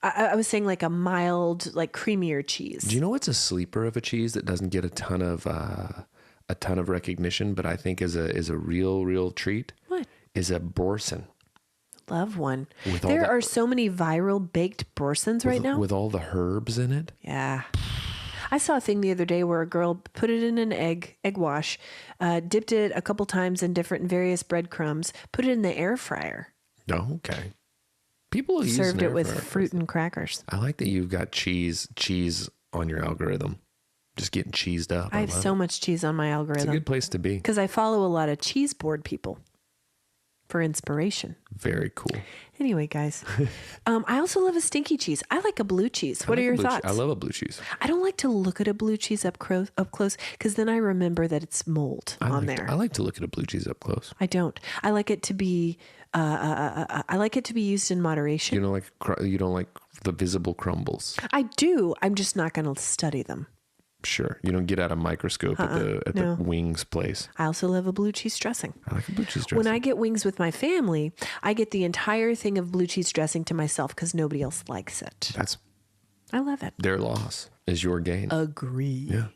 I was saying like a mild, like creamier cheese. Do you know what's a sleeper of a cheese that doesn't get a ton of recognition, but I think is a real treat? What? Is a Borson. Love one. With all There the- are so many viral baked Borsons right now. With all the herbs in it. Yeah. I saw a thing the other day where a girl put it in an egg wash, dipped it a couple times in various breadcrumbs, put it in the air fryer, Oh, okay. People use served an it air with fryer. fruit and crackers. I like that you've got cheese on your algorithm. Just getting cheesed up. I have love so it. much cheese on my It's a algorithm good place to be. because I follow a lot of cheese board people for inspiration. Very cool. Anyway, guys, I also love a stinky cheese. I like a blue cheese. What are your thoughts? I love a blue cheese. I don't like to look at a blue cheese up close because then I remember that it's mold on there. I like to look at a blue cheese up close. I don't. I like it to be. I like it to be used in moderation. You don't like the visible crumbles. I do. I'm just not going to study them. Sure. You don't get out a microscope at the wings place. I also love a blue cheese dressing. I like a blue cheese dressing. When I get wings with my family, I get the entire thing of blue cheese dressing to myself because nobody else likes it. I love it. Their loss is your gain. Agree. Yeah.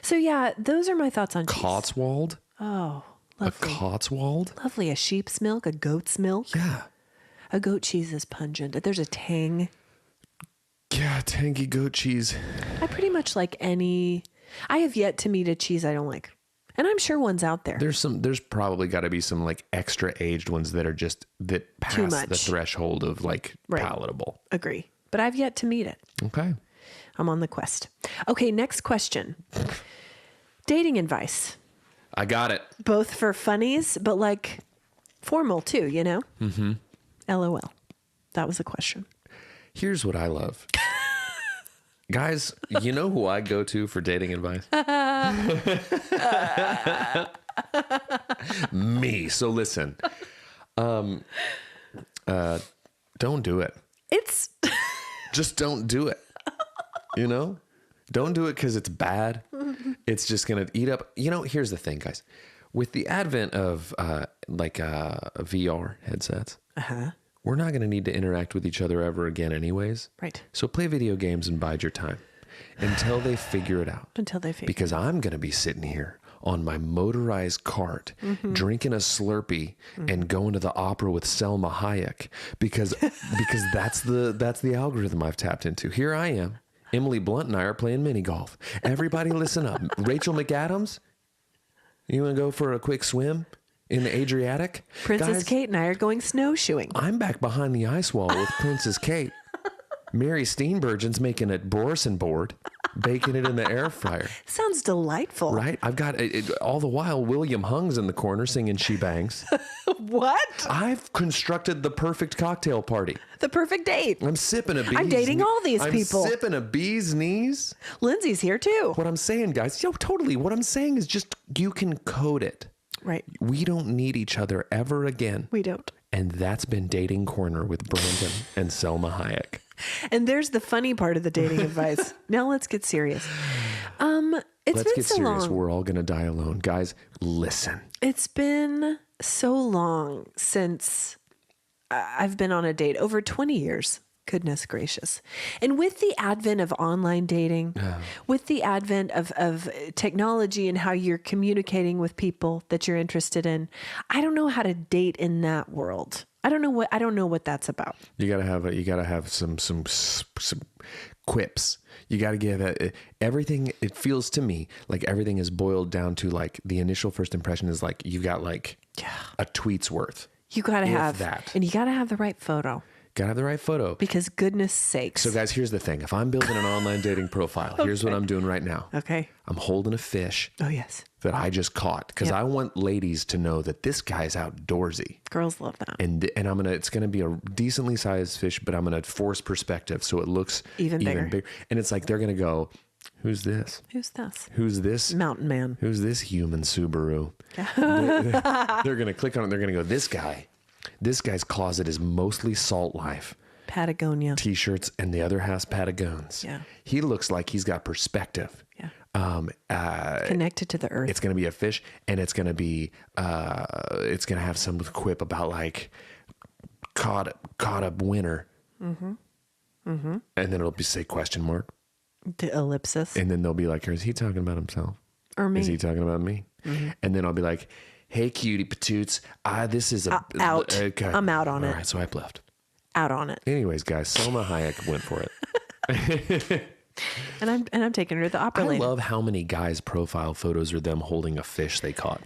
So yeah, those are my thoughts on cheese. Cotswold? Oh, lovely. A Cotswold? Lovely. A sheep's milk, a goat's milk. Yeah. A goat cheese is pungent. There's a tang. Yeah, tangy goat cheese. I pretty much like any. I have yet to meet a cheese I don't like. And I'm sure one's out there. There's probably got to be some like extra aged ones that are that pass the threshold of like palatable. Agree. But I've yet to meet it. Okay. I'm on the quest. Okay, next question. Dating advice. I got it. Both for funnies, but like formal too, you know? Mm-hmm. LOL. That was the question. Here's what I love. Guys, you know who I go to for dating advice? Me. So listen. Don't do it. Just don't do it. You know? Don't do it because it's bad. It's just going to eat up. You know, here's the thing, guys. With the advent of VR headsets, we're not going to need to interact with each other ever again anyways. Right. So play video games and bide your time until they figure it out. Because I'm going to be sitting here on my motorized cart, drinking a Slurpee and going to the opera with Selma Hayek because that's the algorithm I've tapped into. Here I am. Emily Blunt and I are playing mini golf. Everybody listen up. Rachel McAdams, you want to go for a quick swim in the Adriatic? Princess Kate and I are going snowshoeing. I'm back behind the ice wall with Princess Kate. Mary Steenburgen's making a Borson board, baking it in the air fryer. Sounds delightful. Right? I've got it all the while. William Hung's in the corner singing She Bangs. What? I've constructed the perfect cocktail party. The perfect date. I'm sipping a bee's I'm dating all these people. I'm sipping a bee's knees. Lindsay's here too. What I'm saying, guys, totally. What I'm saying is just you can code it. Right. We don't need each other ever again. We don't. And that's been Dating Corner with Brandon and Selma Hayek. And there's the funny part of the dating advice. Now let's get serious. Let's get serious. We're all going to die alone. Guys, listen. It's been so long since I've been on a date. Over 20 years. Goodness gracious. And with the advent of online dating, with the advent of technology and how you're communicating with people that you're interested in, I don't know how to date in that world. I don't know what that's about. You gotta have some quips. You gotta give everything. It feels to me like everything is boiled down to like the initial first impression is like you got like a tweet's worth. You gotta have that, and you gotta have the right photo. Gotta have the right photo. Because goodness sakes. So guys, here's the thing. If I'm building an online dating profile, here's what I'm doing right now. Okay. I'm holding a fish. Oh, yes. That I just caught. Because I want ladies to know that this guy's outdoorsy. Girls love that. And it's gonna be a decently sized fish, but I'm gonna force perspective so it looks even bigger. And it's like they're gonna go, who's this? Who's this? Who's this? Mountain man. Who's this human Subaru? They're gonna click on it, they're gonna go, this guy's closet is mostly Salt Life. Patagonia. T-shirts, and the other half's Patagons. Yeah. He looks like he's got perspective. Yeah. Connected to the earth. It's going to be a fish, and it's going to be, it's going to have some quip about like, caught a winner. Mm-hmm. Mm-hmm. And then it'll say question mark. The ellipsis. And then they'll be like, is he talking about himself? Or me? Is he talking about me? Mm-hmm. And then I'll be like, hey, cutie patoots. This is out. Okay. I'm out on it. All right, swipe left. Out on it. Anyways, guys, Selma Hayek went for it. and I'm taking her to the opera lane. I love how many guys' profile photos are them holding a fish they caught.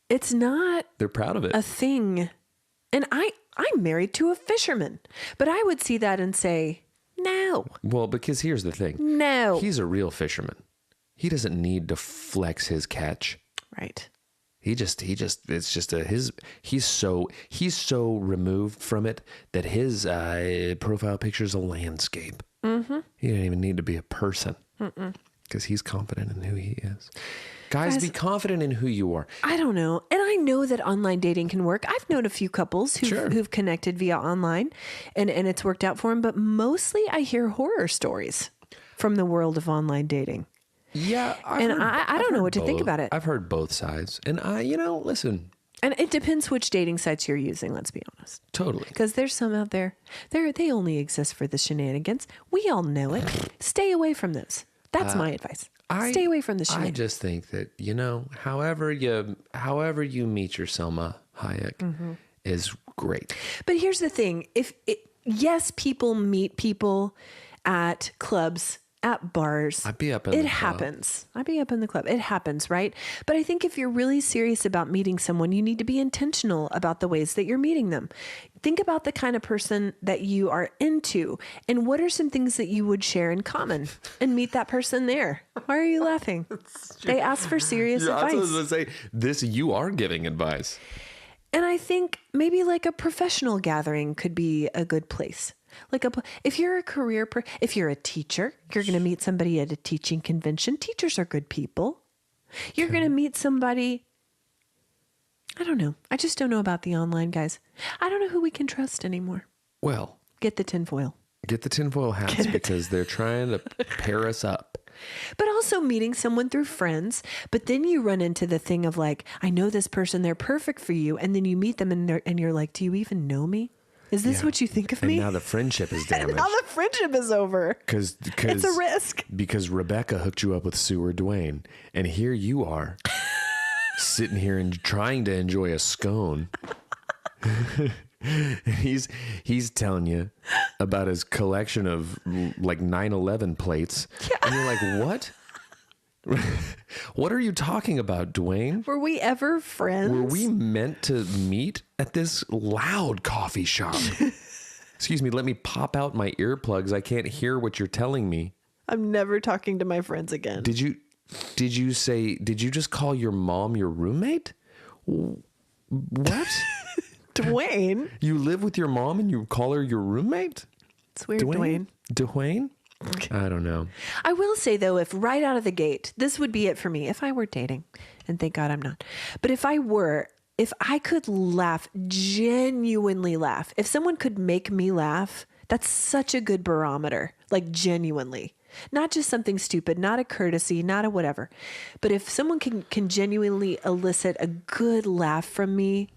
It's not. They're proud of it. A thing. And I'm married to a fisherman, but I would see that and say no. Well, because here's the thing. No. He's a real fisherman. He doesn't need to flex his catch. Right. It's just he's so removed from it that his profile picture is a landscape. Mm-hmm. He didn't even need to be a person because he's confident in who he is. Guys, be confident in who you are. I don't know. And I know that online dating can work. I've known a few couples who've connected via online and it's worked out for them. But mostly I hear horror stories from the world of online dating. Yeah. I don't know what to think about it. I've heard both sides. And listen. And it depends which dating sites you're using, let's be honest. Totally. Because there's some out there, they only exist for the shenanigans. We all know it. Stay away from those. That's my advice. Stay away from the shenanigans. I just think that, however you meet your Selma Hayek is great. But here's the thing. Yes, people meet people at clubs, at bars. I'd be up in the club. It happens. I'd be up in the club. It happens, right? But I think if you're really serious about meeting someone, you need to be intentional about the ways that you're meeting them. Think about the kind of person that you are into and what are some things that you would share in common and meet that person there. Why are you laughing? They ask for serious advice. I was going to say, you are giving advice. And I think maybe like a professional gathering could be a good place. If you're if you're a teacher, you're going to meet somebody at a teaching convention. Teachers are good people. You're going to meet somebody. I don't know. I just don't know about the online guys. I don't know who we can trust anymore. Well, get the tinfoil. Get the tinfoil hats because they're trying to pair us up. But also meeting someone through friends. But then you run into the thing of like, I know this person, they're perfect for you. And then you meet them and you're like, do you even know me? Is this what you think of me? And now the friendship is damaged. And now the friendship is over. Because it's a risk. Because Rebecca hooked you up with Sue or Dwayne. And here you are sitting here and trying to enjoy a scone. He's telling you about his collection of like 9/11 plates. Yeah. And you're like, what? What are you talking about, Dwayne? Were we ever friends? Were we meant to meet at this loud coffee shop? Excuse me, let me pop out my earplugs. I can't hear what you're telling me. I'm never talking to my friends again. Did you just call your mom your roommate? What? Dwayne? You live with your mom and you call her your roommate? It's weird, Dwayne. Dwayne? I don't know. I will say, though, if right out of the gate, this would be it for me if I were dating, and thank God I'm not. But if I could laugh, genuinely laugh, if someone could make me laugh, that's such a good barometer, like genuinely. Not just something stupid, not a courtesy, not a whatever. But if someone can genuinely elicit a good laugh from me,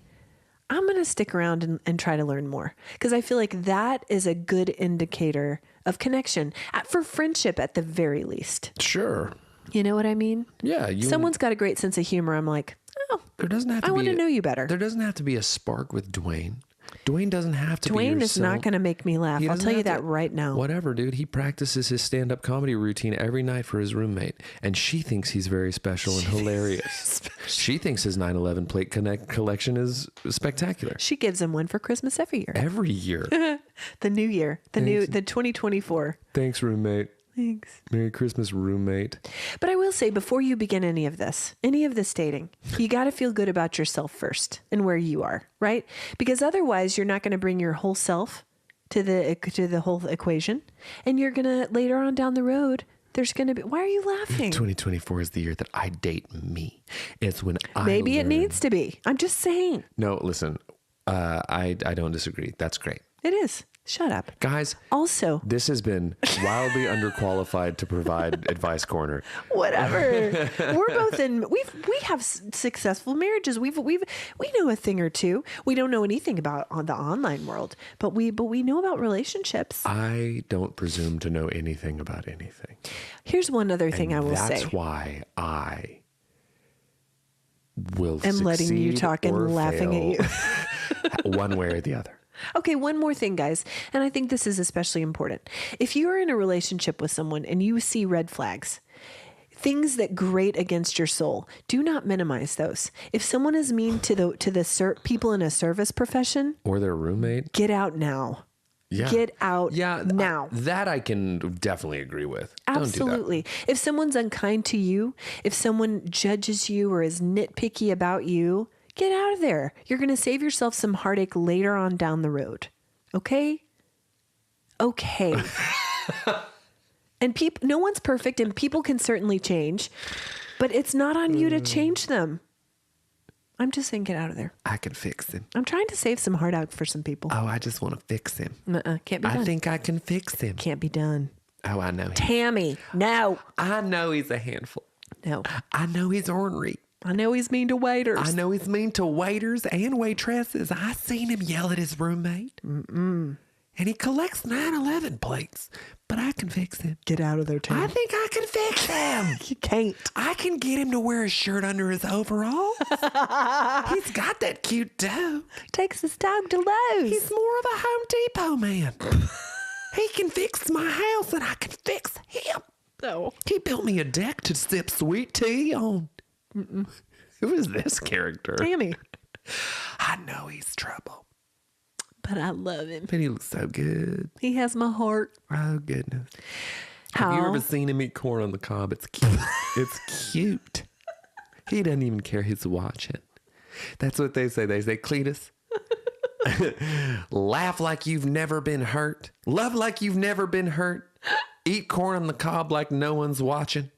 I'm going to stick around and try to learn more because I feel like that is a good indicator of connection for friendship at the very least. Sure. You know what I mean? Yeah. Someone's got a great sense of humor. I'm like, I want to know you better. There doesn't have to be a spark with Dwayne. Dwayne doesn't have to be Dwayne is not going to make me laugh. I'll tell you that right now. Whatever, dude. He practices his stand-up comedy routine every night for his roommate. And she thinks he's very special and hilarious. She thinks his 9/11 plate collection is spectacular. She gives him one for Christmas every year. Every year. The new year. The 2024. Thanks, roommate. Thanks. Merry Christmas, roommate. But I will say, before you begin any of this dating, you got to feel good about yourself first and where you are, right? Because otherwise, you're not going to bring your whole self to the whole equation. And you're going to, later on down the road, there's going to be, why are you laughing? 2024 is the year that I date me. It's when Maybe it needs to be. I'm just saying. No, listen, I don't disagree. That's great. It is. Shut up. Guys, also, this has been wildly underqualified to provide advice corner. Whatever. We're both we have successful marriages. We know a thing or two. We don't know anything about the online world, but we know about relationships. I don't presume to know anything about anything. Here's one other thing I will say. That's why I will am letting you talk and laughing at you one way or the other. Okay, one more thing, guys, and I think this is especially important. If you're in a relationship with someone and you see red flags, things that grate against your soul, do not minimize those. If someone is mean to the people in a service profession or their roommate, get out now. Yeah. Get out now. That I can definitely agree with. Absolutely. Don't do that. If someone's unkind to you, if someone judges you or is nitpicky about you, get out of there. You're going to save yourself some heartache later on down the road. Okay? Okay. And no one's perfect and people can certainly change, but it's not on you to change them. I'm just saying get out of there. I can fix him. I'm trying to save some heart out for some people. Oh, I just want to fix him. Can't be done. I think I can fix him. Can't be done. Oh, I know. Tammy, no. I know he's a handful. No. I know he's ornery. I know he's mean to waiters. I know he's mean to waiters and waitresses. I seen him yell at his roommate. And he collects 9/11 plates. But I can fix him. Get out of there, Tammy. I think I can fix him. You can't. I can get him to wear a shirt under his overalls. He's got that cute toe. Takes his dog to Lowe's. He's more of a Home Depot man. He can fix my house and I can fix him. No. He built me a deck to sip sweet tea on. Who is this character? Tammy. I know he's trouble. But I love him. But he looks so good. He has my heart. Oh, goodness. Have you ever seen him eat corn on the cob? It's cute. It's cute. He doesn't even care who's watching. That's what they say. They say, Cletus, laugh like you've never been hurt. Love like you've never been hurt. Eat corn on the cob like no one's watching.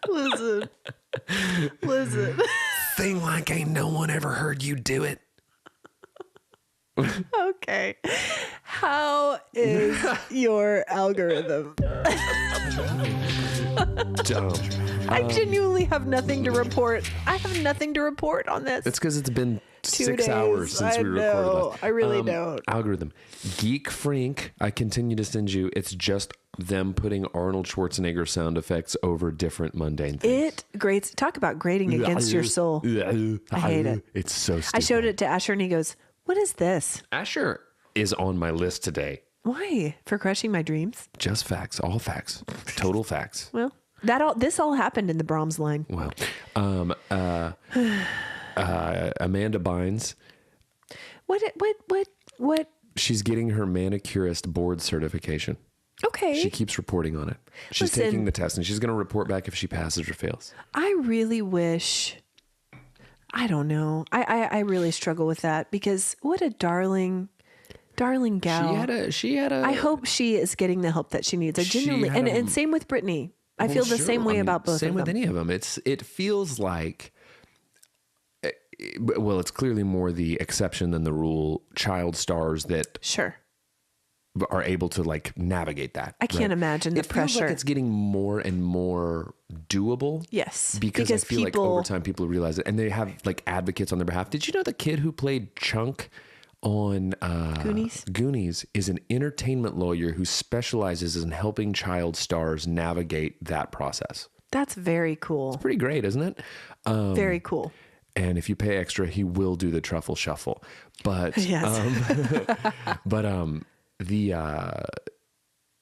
Listen. Sing like ain't no one ever heard you do it. Okay. How is your algorithm? Dumb. I genuinely have nothing to report. I have nothing to report on this. It's because it's been 2 6 days. hours since I we know. recorded last. I really don't. Algorithm. Geek Frink, I continue to send you. It's just them putting Arnold Schwarzenegger sound effects over different mundane things. It grates. Talk about grating against your soul. I hate it. It's so stupid. I showed it to Asher and he goes, "What is this? Asher is on my list today. Why? For crushing my dreams?" Just facts. All facts. Total facts. Well, this all happened in the Brahms line. Well, Amanda Bynes. What? She's getting her manicurist board certification. Okay. She keeps reporting on it. She's Listen, taking the test and she's going to report back if she passes or fails. I really wish. I don't know. I really struggle with that because what a darling gal. She had a. I hope she is getting the help that she needs. I She genuinely, had and same with Brittany. I feel the sure. same way I mean, about both same of with them. any of them. It feels like, well, it's clearly more the exception than the rule. Child stars that Sure. are able to like navigate that. I can't imagine the it pressure. feels like it's getting more and more doable. Yes, because I feel like people- over time people realize it, and they have like advocates on their behalf. Did you know the kid who played Chunk on Goonies is an entertainment lawyer who specializes in helping child stars navigate that process? That's very cool. Pretty great, isn't it? Very cool. And if you pay extra, he will do the truffle shuffle. But Yes.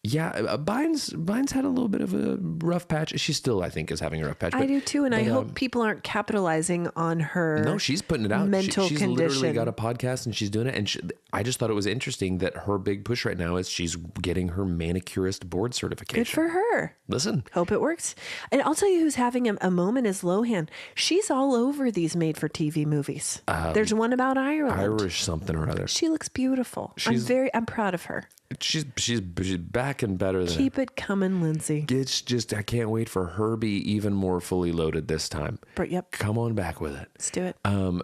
Bynes had a little bit of a rough patch. She still, I think, is having a rough patch. I do too, and I hope people aren't capitalizing on her. No, she's putting it out. Mental She's condition. literally got a podcast and she's doing it. And I just thought it was interesting that her big push right now is she's getting her manicurist board certification. Good for her. Listen. Hope it works. And I'll tell you who's having a moment is Lohan. She's all over these made-for-TV movies. There's one about Ireland. Irish something or other. She looks beautiful. I'm proud of her. She's back and better than Keep it coming, Lindsay. It's just, I can't wait for her to be even more fully loaded this time. Yep. Come on back with it. Let's do it.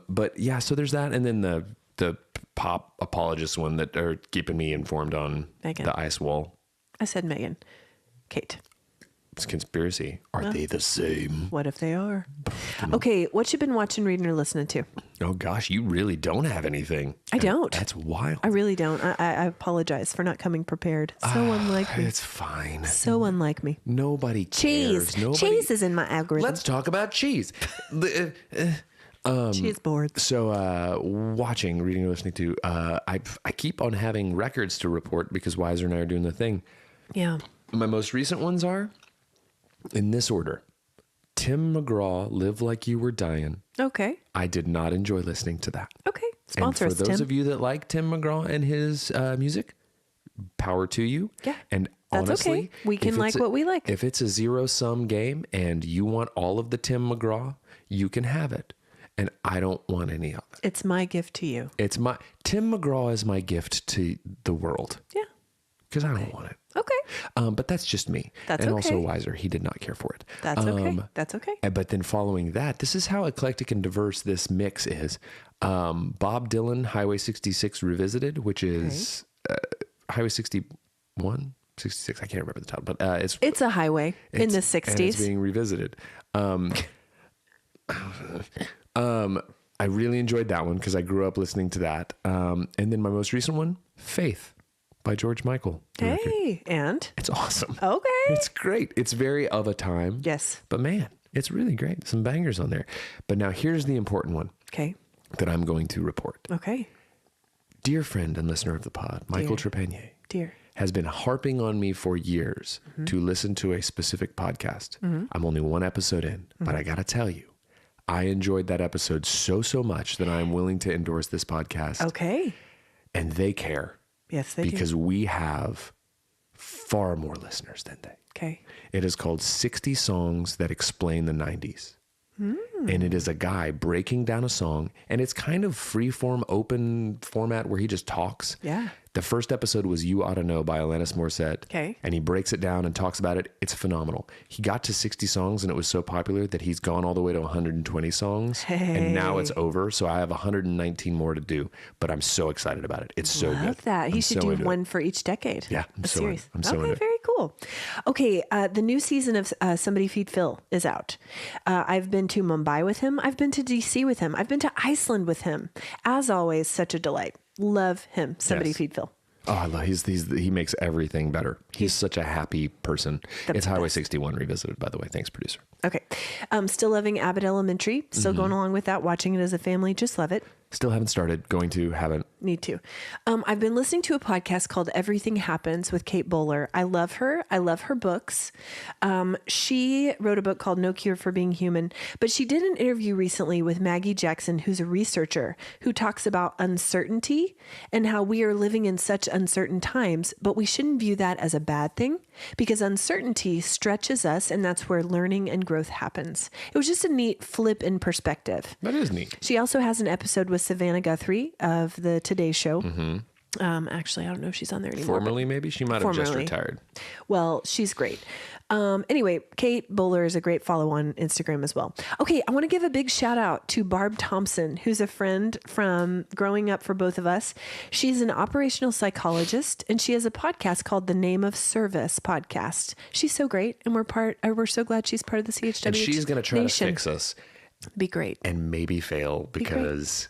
But yeah, so there's that. And then the pop apologist one that are keeping me informed on Megan. the ice wall. I said Megan. Kate. It's conspiracy. Are they the same? What if they are? Okay, what you been watching, reading, or listening to? Oh gosh, you really don't have anything. I don't. That's wild. I really don't. I apologize for not coming prepared. So unlike me. It's fine. So unlike me. Nobody Cheese. cares. Cheese is in my algorithm. Let's talk about cheese. Cheese boards. So watching, reading, or listening to, I keep on having records to report because Weiser and I are doing the thing. Yeah. My most recent ones are, in this order, Tim McGraw, Live Like You Were Dying. Okay. I did not enjoy listening to that. Okay. Sponsor and us, for those Tim. of you that like Tim McGraw and his music, power to you. Yeah. And That's honestly, okay. We can if like it's what we like. If it's a zero-sum game and you want all of the Tim McGraw, you can have it. And I don't want any of it. It's my gift to you. Tim McGraw is my gift to the world. Yeah. because I don't want it. Okay. But that's just me. That's and okay. also Weiser, he did not care for it. That's okay. That's okay. But then following that, this is how eclectic and diverse this mix is. Bob Dylan, Highway 66 Revisited, which is Highway 61, 66. I can't remember the title, but it's a highway in the 60s. And it's being revisited. I really enjoyed that one because I grew up listening to that. And then my most recent one, Faith by George Michael. Hey, and? It's awesome. Okay. It's great. It's very of a time. Yes. But man, it's really great. Some bangers on there. But now here's the important one. Okay. That I'm going to report. Okay. Dear friend and listener of the pod, Michael Trepanier. Dear. Has been harping on me for years to listen to a specific podcast. I'm only one episode in, but I got to tell you, I enjoyed that episode so much that I am willing to endorse this podcast. Okay. And they care. Yes, they do. Because we have far more listeners than they. Okay. It is called 60 Songs That Explain the 90s. And it is a guy breaking down a song, and it's kind of free-form, open format where he just talks. Yeah. The first episode was You Ought to Know by Alanis Morissette. Okay. And he breaks it down and talks about it. It's phenomenal. He got to 60 songs, and it was so popular that he's gone all the way to 120 songs. Hey. And now it's over, so I have 119 more to do, but I'm so excited about it. It's so good. Love that. He should do one for each decade. Yeah. A series. I'm so into it. Very cool. Okay. The new season of Somebody Feed Phil is out. I've been to Mumbai with him. I've been to DC with him. I've been to Iceland with him. As always, such a delight. Love him. Somebody Feed Phil. Oh, I love he makes everything better. He's such a happy person. It's Highway 61 Revisited, by the way. Thanks, producer. Okay. Still loving Abbott Elementary. Still going along with that, watching it as a family. Just love it. Still haven't started. Haven't. Need to. I've been listening to a podcast called Everything Happens with Kate Bowler. I love her. I love her books. She wrote a book called No Cure for Being Human, but she did an interview recently with Maggie Jackson, who's a researcher who talks about uncertainty and how we are living in such uncertain times, but we shouldn't view that as a bad thing because uncertainty stretches us, and that's where learning and growth happens. It was just a neat flip in perspective. That is neat. She also has an episode with Savannah Guthrie of the Today Show. Actually, I don't know if she's on there anymore. Formerly, maybe? She might have just retired. Well, she's great. Anyway, Kate Bowler is a great follow on Instagram as well. Okay, I want to give a big shout out to Barb Thompson, who's a friend from growing up for both of us. She's an operational psychologist, and she has a podcast called The Name of Service Podcast. She's so great, and we're so glad she's part of the CHW. And she's going to try Nation. to fix us. Be great. And maybe fail because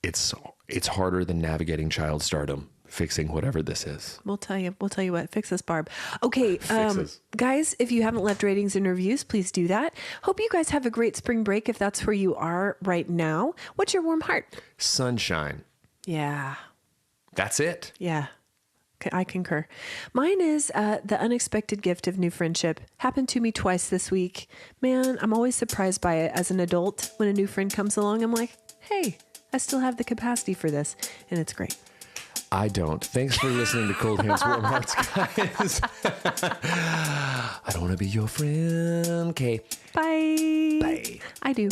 it's harder than navigating child stardom, fixing whatever this is. We'll tell you what. Fix this, Barb. Okay, Fix guys, if you haven't left ratings and reviews, please do that. Hope you guys have a great spring break if that's where you are right now. What's your warm heart? Sunshine. Yeah. That's it. Yeah. I concur. Mine is the unexpected gift of new friendship. Happened to me twice this week. Man, I'm always surprised by it as an adult. When a new friend comes along, I'm like, hey, I still have the capacity for this. And it's great. I don't. Thanks for listening to Cold Hands, Warm Hearts, guys. I don't want to be your friend. Okay. Bye. Bye. I do.